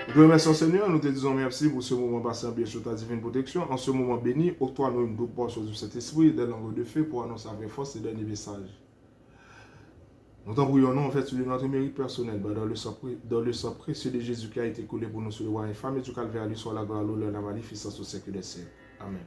Nous te remercions Seigneur, nous te disons merci pour ce moment passé en bien sous ta divine protection. En ce moment béni, octroie-nous une double portion du Saint-Esprit, des langues de feu pour annoncer avec force et dernier message. Nous t'en prions, en fait, sur notre mérite personnel, dans le sang précieux de Jésus qui a été coulé pour nous sur le roi infâme et du calvaire, lui soit la gloire, l'honneur, la magnificence au siècle des siècles. Amen.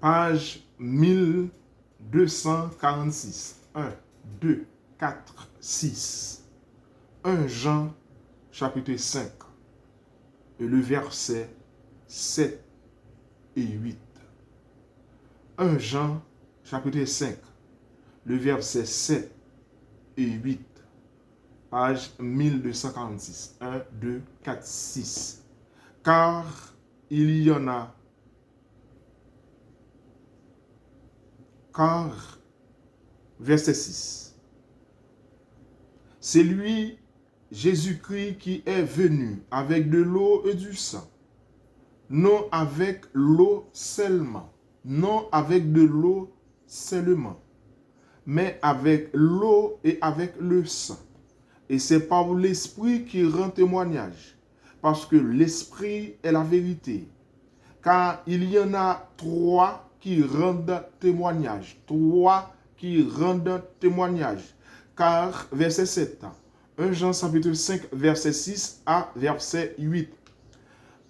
Page 1246. 1, 2, 4, 6. 1 Jean, chapitre 5. Et le verset 7 et 8. 1 Jean, chapitre 5. Le verset 7 et 8. Page 1246. 1, 2, 4, 6. Car il y en a. Car, verset 6, c'est lui, Jésus-Christ, qui est venu avec de l'eau et du sang, non avec l'eau seulement, non avec de l'eau seulement, mais avec l'eau et avec le sang. Et c'est par l'Esprit qui rend témoignage, parce que l'Esprit est la vérité. Car il y en a trois qui rendent témoignage. Trois qui rendent témoignage. Car, verset 7, 1 Jean chapitre 5, verset 6 à verset 8.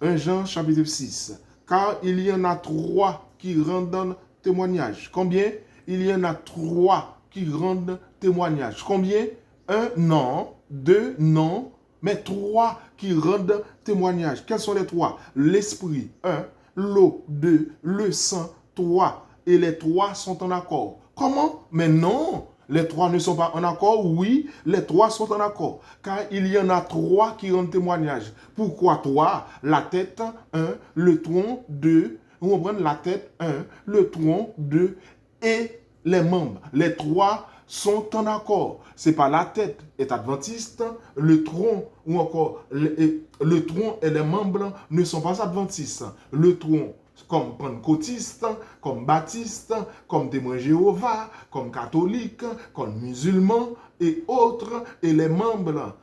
1 Jean chapitre 6. Car il y en a trois qui rendent témoignage. Combien? Il y en a trois qui rendent témoignage. Combien? Un, non. Deux, non. Mais trois qui rendent témoignage. Quels sont les trois? L'esprit, un. L'eau, 2, le sang, 3. Et les trois sont en accord. Comment? Mais non, les trois ne sont pas en accord. Oui, les trois sont en accord. Car il y en a trois qui rendent témoignage. Pourquoi trois? La tête, 1, le tronc, 2. On prend la tête, 1, le tronc, 2. Et les membres. Les trois sont en accord. C'est pas la tête est adventiste, le tronc ou encore le tronc et les membres ne sont pas adventistes. Le tronc comme pentecôtiste, comme baptiste, comme témoin Jéhovah, comme catholique, comme musulman et autres, et les membres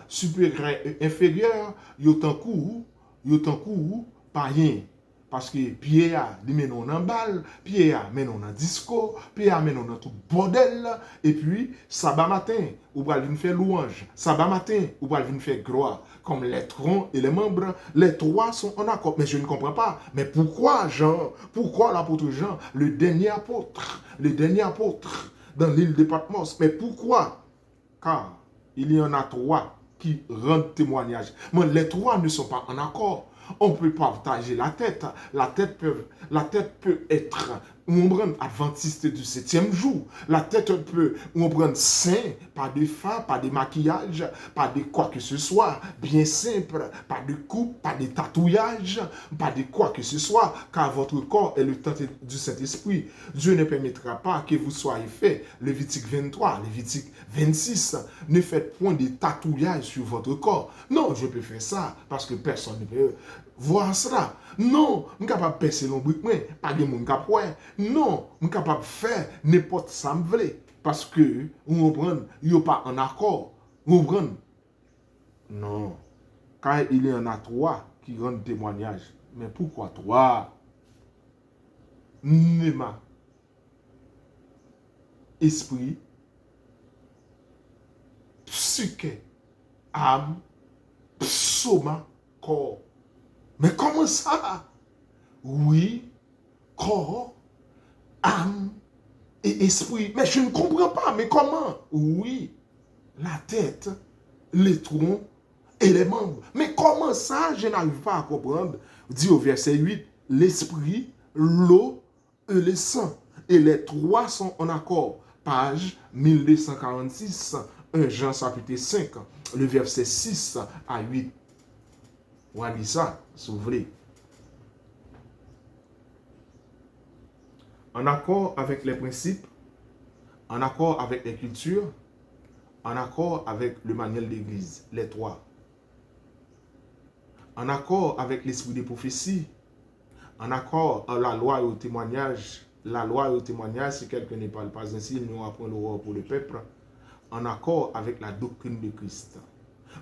supérieurs et inférieurs, ils sont païens. Parce que Pierre a menon dans balle, Pierre a menon dans disco, Pierre a menon dans tout bordel. Et puis, sabbat matin, ou va venir faire louange. Sabbat matin, ou va venir faire gloire. Comme les troncs et les membres, les trois sont en accord. Mais je ne comprends pas. Mais pourquoi Jean? Pourquoi l'apôtre Jean, le dernier apôtre dans l'île de Patmos? Mais pourquoi? Car il y en a trois qui rendent témoignage. Mais les trois ne sont pas en accord. On peut partager la tête. La tête peut être adventiste du 7e jour. La tête peut prendre saint, pas de fin, pas de maquillage, pas de quoi que ce soit, bien simple, pas de coupe, pas de tatouage, pas de quoi que ce soit, car votre corps est le temple du Saint-Esprit. Dieu ne permettra pas que vous soyez fait. Lévitique 23, Lévitique 26, ne faites point de tatouage sur votre corps. Non, je peux faire ça parce que personne ne peut voir cela. Non, je ne suis capable de percer l'ombre, pas de monde capable. Non, je suis capable de faire n'importe ça me veut. Parce que, vous comprenez, il n'y a pas un accord. Vous comprenez? Non. Car il y en a trois qui rendent témoignage. Mais pourquoi trois? Nema, esprit, psyché, âme, soma, corps. Mais comment ça? Oui, corps, âme et esprit. Mais je ne comprends pas. Mais comment? Oui, la tête, les troncs et les membres. Mais comment ça? Je n'arrive pas à comprendre. Dit au verset 8, l'esprit, l'eau et le sang. Et les trois sont en accord. Page 1246, 1 Jean chapitre 5, le verset 6 à 8. On a dit ça, si vous voulez. En accord avec les principes, en accord avec les cultures, en accord avec le manuel d'église, les trois, en accord avec l'esprit des prophéties, en accord avec la loi et au témoignage. La loi et au témoignage, si quelqu'un ne parle pas ainsi, il n'aura point l'aurore pour le peuple, en accord avec la doctrine de Christ,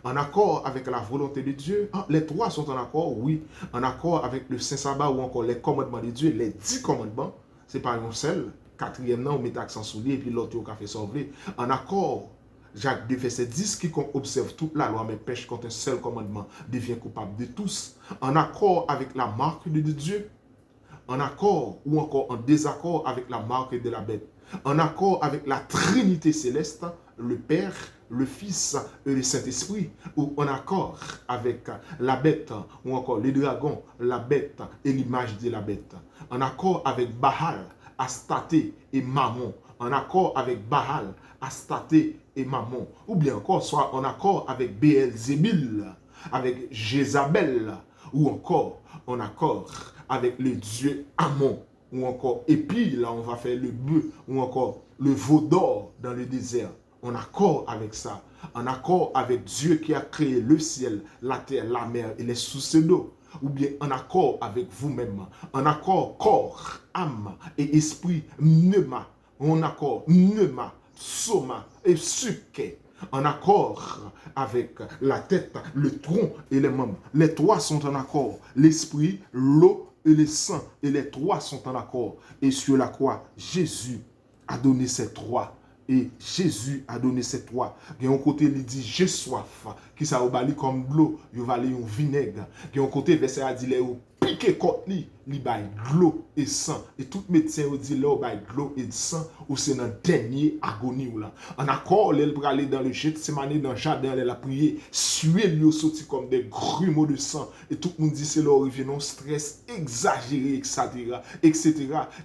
en accord avec la volonté de Dieu. Les trois sont en accord, oui, en accord avec le Saint-Sabbat ou encore les commandements de Dieu, les 10 commandements, c'est pas un seul, quatrième non, on met accent sur lui, et puis l'autre au café sauvé, en accord. Jacques 2, verset 10, quiconque observe toute la loi mais pêche contre un seul commandement devient coupable de tous, en accord avec la marque de Dieu, en accord ou encore en désaccord avec la marque de la bête, en accord avec la Trinité céleste, le Père, le Fils et le Saint-Esprit, ou en accord avec la bête, ou encore le dragon, la bête et l'image de la bête, en accord avec Baal, Astarté et Mammon, en accord avec Baal, Astarté et Mammon, ou bien encore soit en accord avec Béelzébul, avec Jézabel, ou encore en accord avec le dieu Ammon, ou encore, et puis là on va faire le bœuf, ou encore le veau d'or dans le désert, en accord avec ça, en accord avec Dieu qui a créé le ciel, la terre, la mer et les sources d'eau, ou bien en accord avec vous-même, en accord corps, âme et esprit, pneuma, en accord, pneuma, soma et psyché, en accord avec la tête, le tronc et les membres. Les trois sont en accord. L'esprit, l'eau et le sang. Et les trois sont en accord. Et sur la croix, Jésus a donné ces trois. Et Jésus a donné ces trois. Il y a un côté, il dit, j'ai soif. Qui ça va bali comme de l'eau. Il va aller un vinaigre. Il y a un côté, verset a dit, il piqué contre lui. Il va de l'eau et sang. Et tout médecin dit, là, il va de l'eau et sang. Ou c'est dans dernier agonie. Là. En accord, il va aller dans le Gethsémani, dans le jardin, il a prié. Suer lui sorti comme des grumeaux de sang. Et tout le monde dit, c'est là où il vient un stress exagéré, etc. etc.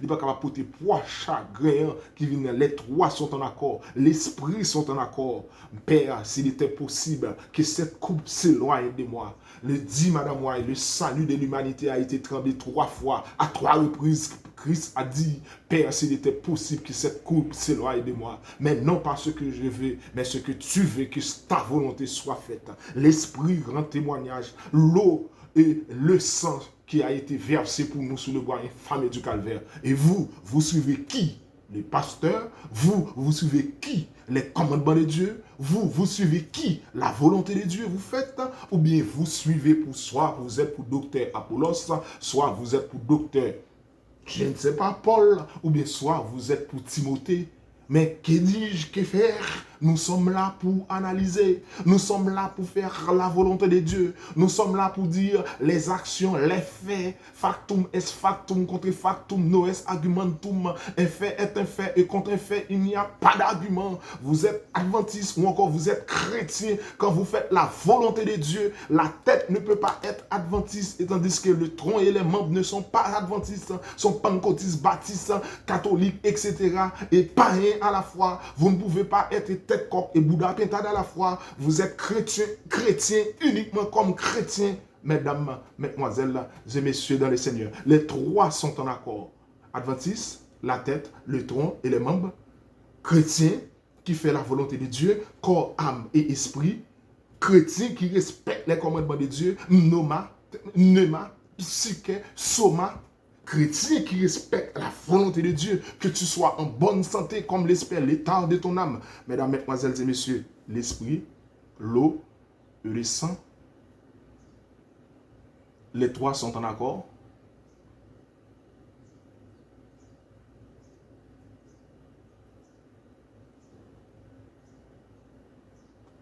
Il va capable porter poids, chagrin, qui viennent. Les trois sont en accord. L'esprit sont en accord. Père, s'il était possible que cette coupe s'éloigne de moi. Le dit, madame White, le salut de l'humanité a été tremblé 3 fois, à 3 reprises. Christ a dit, Père, s'il était possible que cette coupe s'éloigne de moi, mais non pas ce que je veux, mais ce que tu veux, que ta volonté soit faite. L'Esprit rend témoignage, l'eau et le sang qui a été versé pour nous sur le bois infâme du calvaire. Et vous, vous suivez qui? Les pasteurs, vous suivez qui? Les commandements de Dieu? Vous suivez qui? La volonté de Dieu, vous faites? Ou bien vous suivez pour soit vous êtes pour docteur Apollos, soit vous êtes pour docteur, je ne sais pas, Paul, ou bien soit vous êtes pour Timothée. Mais que dis-je, que faire? Nous sommes là pour analyser. Nous sommes là pour faire la volonté de Dieu. Nous sommes là pour dire les actions, les faits. Factum est factum, contre factum, no est argumentum. Un fait est un fait et contre un fait, il n'y a pas d'argument. Vous êtes adventiste ou encore vous êtes chrétien. Quand vous faites la volonté de Dieu, la tête ne peut pas être adventiste, tandis que le tronc et les membres ne sont pas adventistes, sont pentecôtistes, baptistes, catholiques, etc. et païens à la fois. Vous ne pouvez pas être tête coq et Bouddha pintade à la fois. Vous êtes chrétien uniquement comme chrétien. Mesdames, mesdemoiselles et messieurs dans le Seigneur, les trois sont en accord. Adventiste, la tête, le tronc et les membres. Chrétien qui fait la volonté de Dieu, corps, âme et esprit. Chrétien qui respecte les commandements de Dieu, pneuma, psyché, soma. Chrétien qui respecte la volonté de Dieu, que tu sois en bonne santé comme l'espère l'état de ton âme. Mesdames, mesdemoiselles et messieurs, l'esprit, l'eau et le sang, les trois sont en accord.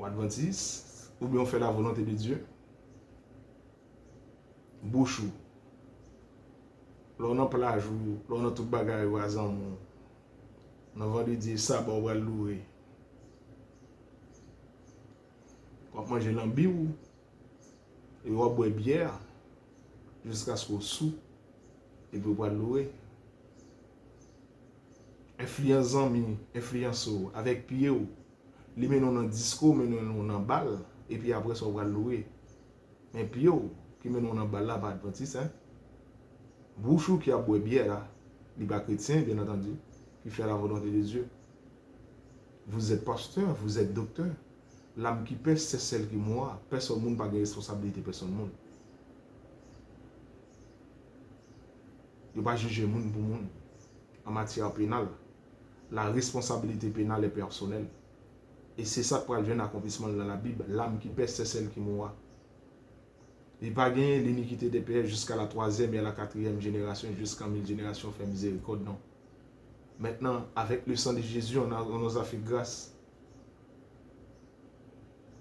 Ou adventiste, ou bien on fait la volonté de Dieu. Bouchou. Là, on a plage, là, on a tout bagage au hasard. On a vendredi, ça, on va louer. On va manger l'ambi ou et on va boire bière jusqu'à ce qu'on sous et puis on va louer. Influence amis, influence avec pied ou. Les mettons dans disco, mettons dans balle et puis après ça on va louer. Mais pied ou qui mettons dans balle là pas adventiste hein. Bouchou qui a boire bière là, il n'est pas chrétien bien entendu, qui fait la volonté de Dieu. Vous êtes pasteur, vous êtes docteur. L'âme qui pèse, c'est celle qui mourra. Personne ne n'a pas de responsabilité, personne ne. Il ne va pas juger monde pour monde. En matière pénale, la responsabilité pénale est personnelle. Et c'est ça pour le un accomplissement dans la Bible. L'âme qui pèse, c'est celle qui mourra. Il ne va pas gagner l'iniquité des pères jusqu'à la 3e et à la 4e génération, jusqu'à 1000 générations, fait miséricorde, non. Maintenant, avec le sang de Jésus, on nous a fait grâce.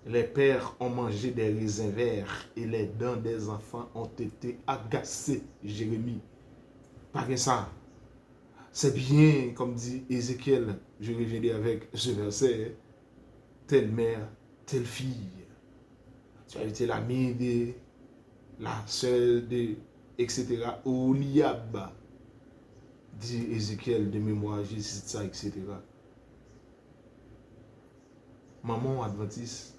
Les pères ont mangé des raisins verts et les dents des enfants ont été agacées. Jérémie. Pas que ça. C'est bien, comme dit Ézéchiel, je reviendrai avec ce verset, telle mère, telle fille. Tu as été l'ami de la sœur de, etc. Oliab, dit Ézéchiel de mémoire, j'ai cité ça, etc. Maman adventiste,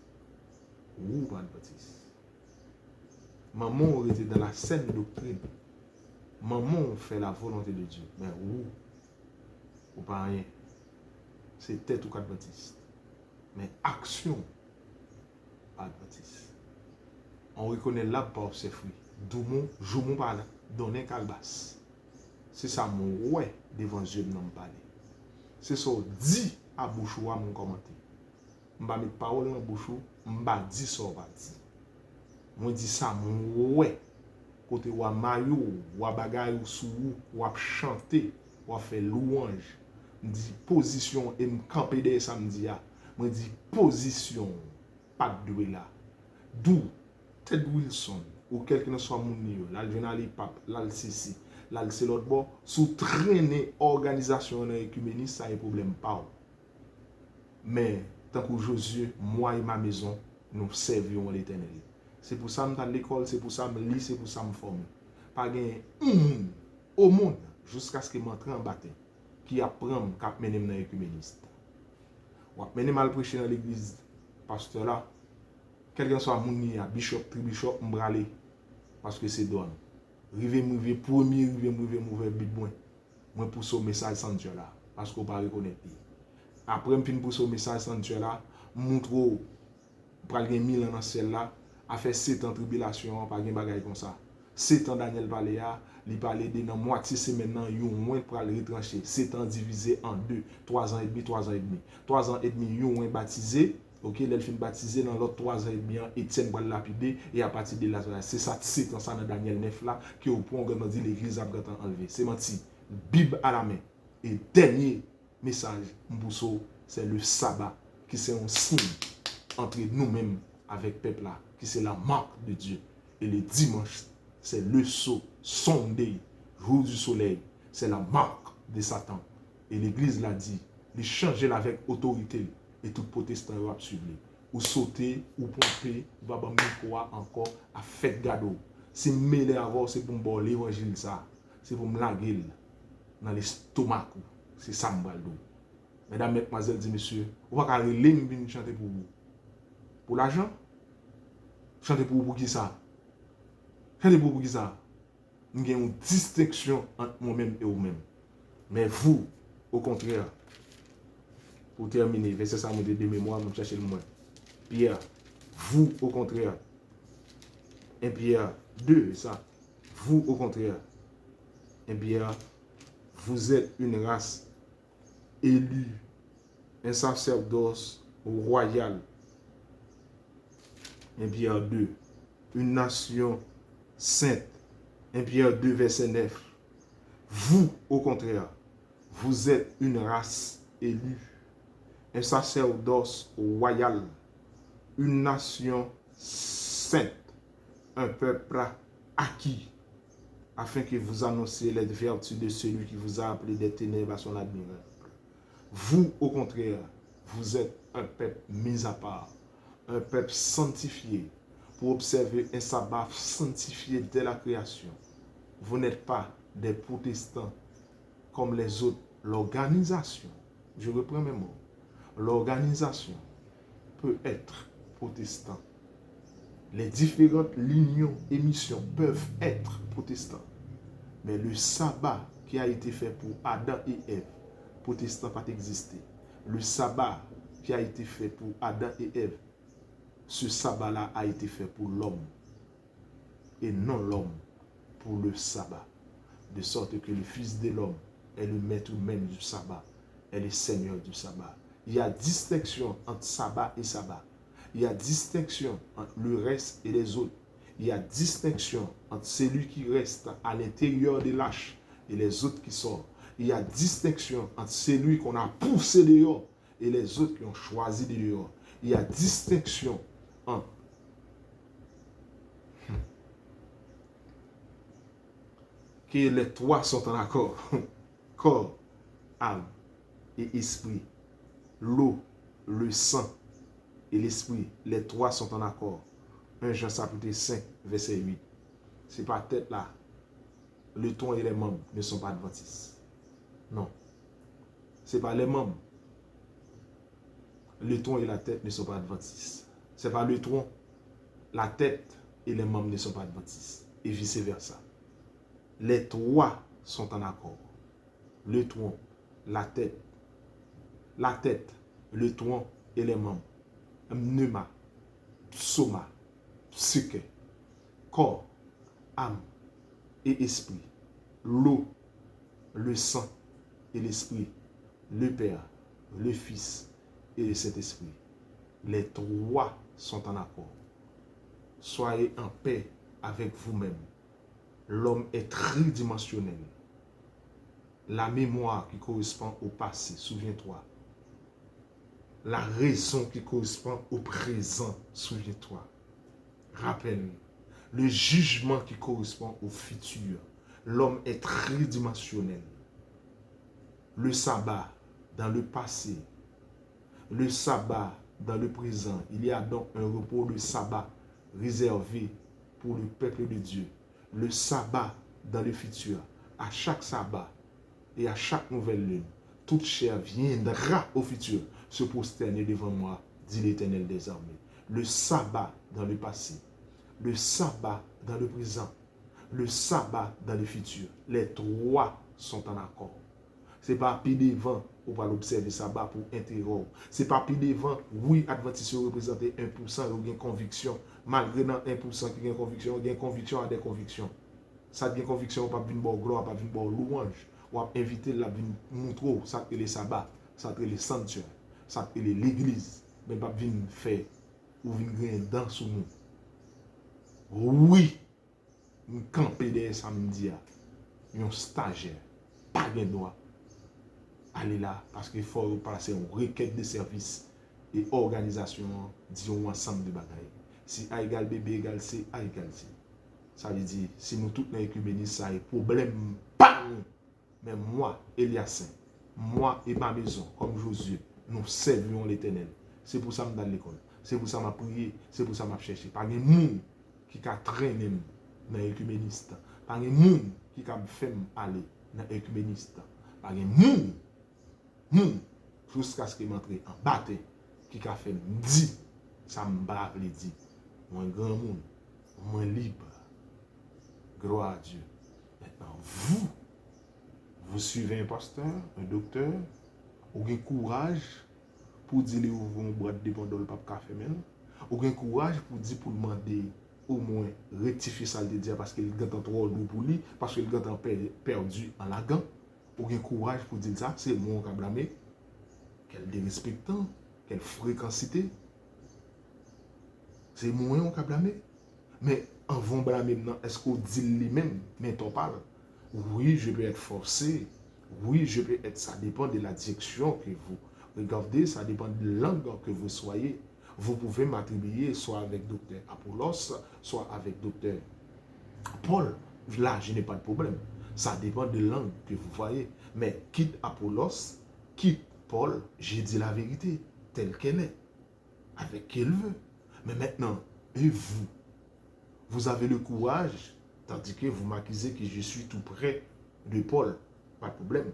ou pas adventiste. Maman aurait été dans la saine doctrine. Maman fait la volonté de Dieu. Mais ou pas rien. C'est tête ou adventiste. Mais action, adventiste. On reconnaît l'arbre par ses fruits. D'où mon joumou par là, donner calbas. C'est ça mon ouais devant Dieu de nous parler. C'est ça dit à bouchou à mon commentaire. Je vais mettre parole dans bouchou, je vais dire ça va dire. Moi dis ça mon ouais côté ou maillot ou bagay ou sou ou chanter ou faire louange. Je dis position et me camper des samedi a. Moi dis position pas de là. D'où Ted Wilson ou quelqu'un soit mon niveau, là vient aller pape, là le ceci, là c'est l'autre bord, sous traîner organisation écuméniste, ça y problème pas. Mais tant que Josué, moi et ma maison, nous servions l'Éternel. C'est pour ça que je suis à l'école, c'est pour ça que je lis, c'est pour ça que je me forme. Pas gagner au monde jusqu'à ce que je m'entre en baptême qui apprend qu'à mener dans l'écuméniste. Ou mener mal prêcher dans l'église, pasteur là, quelqu'un soit mouni à bishop, tri-bishop, m'brale, parce que c'est donne. Rive premier, rive mauvais bit moi pour ce message sans Dieu là, parce qu'on pas reconnaître. Après, je pour ce message sans Dieu là, montre pral gen 1000 ans dans celle-là, a fait 7 ans de tribulation, pas gen bagay comme ça. 7 ans Daniel parle là, il parle de dans moitié semaine nan yon moins pral retranché. 7 ans divisé en 2, 3 ans et demi, 3 ans et demi. 3 ans et demi yon moins baptisé, OK, l'elfin baptisé dans l'autre 3 ans et demi, Étienne va lapider et à partir de là c'est ça 7 ans ça dans Daniel 9 là qui au point on dit l'église a enlevé. C'est menti. Bible à la main. Et dernier message Mbousso, c'est le sabbat qui c'est un signe entre nous-mêmes avec le peuple là, qui c'est la marque de Dieu. Et le dimanche, c'est le saut, Sunday, jour du soleil, c'est la marque de Satan. Et l'église l'a dit, il change avec autorité et tout protestant va suivre. Ou sauter, ou pomper, ou va quoi encore à faire gado. Si mêler avant, c'est pour me boire l'évangile ça, c'est pour me laguer dans l'estomac. C'est ça me baldo. Mesdames, mesdemoiselles et messieurs, on va carrer les chanter pour vous. Pour l'argent? Chanter pour vous pour qui ça? Chanter pour vous pour qui ça? Nous avons une distinction entre moi-même et vous-même. Mais vous, au contraire, pour terminer, verset ça de mémoire, je chercher le moins. Pierre, vous, au contraire, 1 Pierre 2, ça. Vous, au contraire, 1 Pierre, vous êtes une race élue, un sacerdoce royal. 1 Pierre 2, une nation sainte. 1 Pierre 2, verset 9. Vous, au contraire, vous êtes une race élue, un sacerdoce royal, une nation sainte, un peuple acquis, afin que vous annonciez les vertus de celui qui vous a appelé des ténèbres à son admirable. Vous, au contraire, vous êtes un peuple mis à part, un peuple sanctifié, pour observer un sabbat sanctifié dès la création. Vous n'êtes pas des protestants comme les autres. L'organisation, je reprends mes mots, l'organisation peut être protestant. Les différentes lignes et missions peuvent être protestants. Mais le sabbat qui a été fait pour Adam et Ève, protestant pas existé. Le sabbat qui a été fait pour Adam et Ève, ce sabbat-là a été fait pour l'homme et non l'homme pour le sabbat. De sorte que le Fils de l'homme est le maître même du sabbat, est le Seigneur du sabbat. Il y a distinction entre sabbat et sabbat. Il y a distinction entre le reste et les autres. Il y a distinction entre celui qui reste à l'intérieur des lâches et les autres qui sortent. Il y a distinction entre celui qu'on a poussé dehors et les autres qui ont choisi de dehors. Il y a distinction entre que les trois sont en accord. Corps, âme et esprit. L'eau, le sang et l'esprit, les trois sont en accord. 1 Jean chapitre 5, verset 8. Ce n'est pas tête là. Le tronc et les membres ne sont pas adventistes. Non. Ce n'est pas les membres. Le tronc et la tête ne sont pas adventistes. Ce n'est pas le tronc, la tête et les membres ne sont pas adventistes. Et vice-versa. Les trois sont en accord. Le tronc, la tête, le tronc et les membres. Pneuma, soma, psyché, corps, âme et esprit. L'eau, le sang et l'esprit. Le Père, le Fils et le Saint-Esprit. Les trois sont en accord. Soyez en paix avec vous-même. L'homme est tridimensionnel. La mémoire qui correspond au passé, souviens-toi. La raison qui correspond au présent, souviens-toi. Rappelle. Le jugement qui correspond au futur. L'homme est tridimensionnel. Le sabbat dans le passé. Le sabbat dans le présent. Il y a donc un repos de sabbat réservé pour le peuple de Dieu. Le sabbat dans le futur. À chaque sabbat et à chaque nouvelle lune, toute chair viendra au futur se prosterner devant moi, dit l'Éternel des armées. Le sabbat dans le passé, le sabbat dans le présent, le sabbat dans le futur. Les trois sont en accord. Ce n'est pas pile devant ou pas l'observer le sabbat pour interroger. Ce n'est pas pile devant, oui, Adventiste représente 1%, ou bien conviction. Malgré dans 1% qui a conviction, il y a conviction à des convictions. Ça devient conviction, pas venir bon gloire, pas venir bon louange. Ou à inviter la venir montrer, ça que les sabbats, ça que les sanctuaires, ça que l'église, mais pas venir faire ou venir gagner dans sous nous. Oui, nous camper derrière samedi, un stagiaire, pas de droit. Allez là, parce qu'il faut passer une requête de service et organisation, disons ensemble de bagailles. Si A égale B, B égale C, A égale C. Ça veut dire, si nous tous dans l'écuménisme, ça est problème, pas nous. Mais moi, Eliassin, moi et ma maison, comme Josué, nous servons l'Éternel. C'est pour ça que je suis dans l'école. C'est pour ça que je prié. C'est pour ça que je cherché. Pas de monde qui a traîné dans l'écuméniste. Pas de monde qui a fait aller dans l'écuméniste. Pas de monde jusqu'à ce qu'il m'entre en bataille qui a fait dit, ça me bat les dit. Moi, grand monde, moi libre. Gloire à Dieu. Maintenant, vous suivez un pasteur, un docteur, ou avez courage pour dire que vous avez boîte de bandole pas café même, ou avez courage pour dire pour demander au moins rectifier ça de dire parce qu'il est trop lourd pour lui, parce qu'il est perdu en lagan, ou avez courage pour dire ça, c'est moi qui a blâmé, quel dérespectant, quelle fréquencité, c'est moi qui a blâmé. Mais en vont blâmer maintenant, est-ce qu'on dit lui-même, mais t'en parle? Oui, je peux être forcé. Oui, je peux être. Ça dépend de la direction que vous regardez, ça dépend de l'angle que vous soyez. Vous pouvez m'attribuer soit avec docteur Apollos, soit avec docteur Paul. Là, je n'ai pas de problème. Ça dépend de l'angle que vous voyez. Mais quitte Apollos, quitte Paul, j'ai dit la vérité, telle qu'elle est, avec qu'elle veut. Mais maintenant, et vous? Vous avez le courage, tandis que vous m'accusez que je suis tout près de Paul. Pas de problème.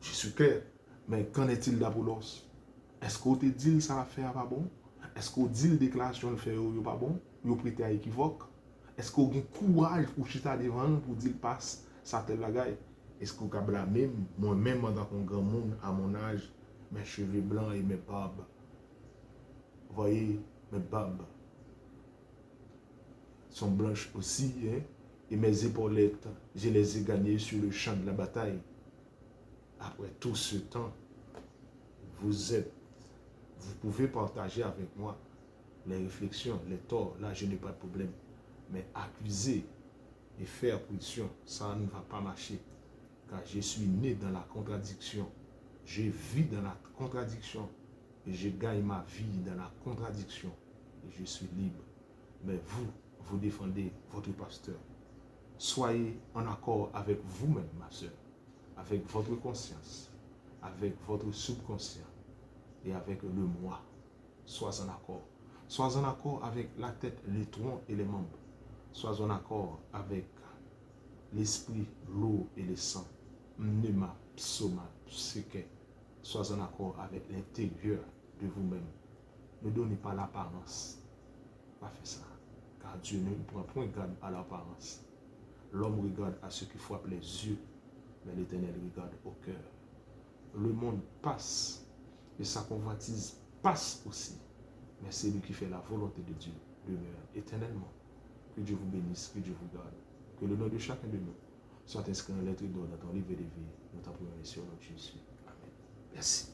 Je suis clair. Mais qu'en est-il d'Apollos? Est-ce qu'on te dit ça va faire pas bon? Est-ce qu'on dit la déclaration de faire pas bon? Vous prêtez à équivoque? Est-ce qu'on a le courage pour chiter devant pour dire passe ça telle bagaille? Est-ce qu'on a blâmé moi-même dans un grand monde à mon âge? mes cheveux blancs et mes barbes. Voyez, mes barbes sont blanches aussi, hein? Et mes épaulettes, je les ai gagnées sur le champ de la bataille. Après tout ce temps, vous pouvez partager avec moi les réflexions, les torts. Là, je n'ai pas de problème. Mais accuser et faire pression, ça ne va pas marcher. Car je suis né dans la contradiction. Je vis dans la contradiction. Et je gagne ma vie dans la contradiction. Et je suis libre. Mais vous défendez votre pasteur. Soyez en accord avec vous-même, ma soeur, avec votre conscience, avec votre subconscient et avec le moi. Sois en accord. Sois en accord avec la tête, les troncs et les membres. Sois en accord avec l'esprit, l'eau et le sang. Pneuma, psoma, psyché. Sois en accord avec l'intérieur de vous-même. Ne donnez pas l'apparence. Pas faire ça. Car Dieu ne prend point garde à l'apparence. L'homme regarde à ce qui frappe les yeux, mais l'Éternel regarde au cœur. Le monde passe et sa convoitise passe aussi. Mais c'est lui qui fait la volonté de Dieu demeure éternellement. Que Dieu vous bénisse, que Dieu vous garde. Que le nom de chacun de nous soit inscrit en lettres d'or dans ton livre de vie. Nous t'en prions sur notre Jésus. Amen. Merci.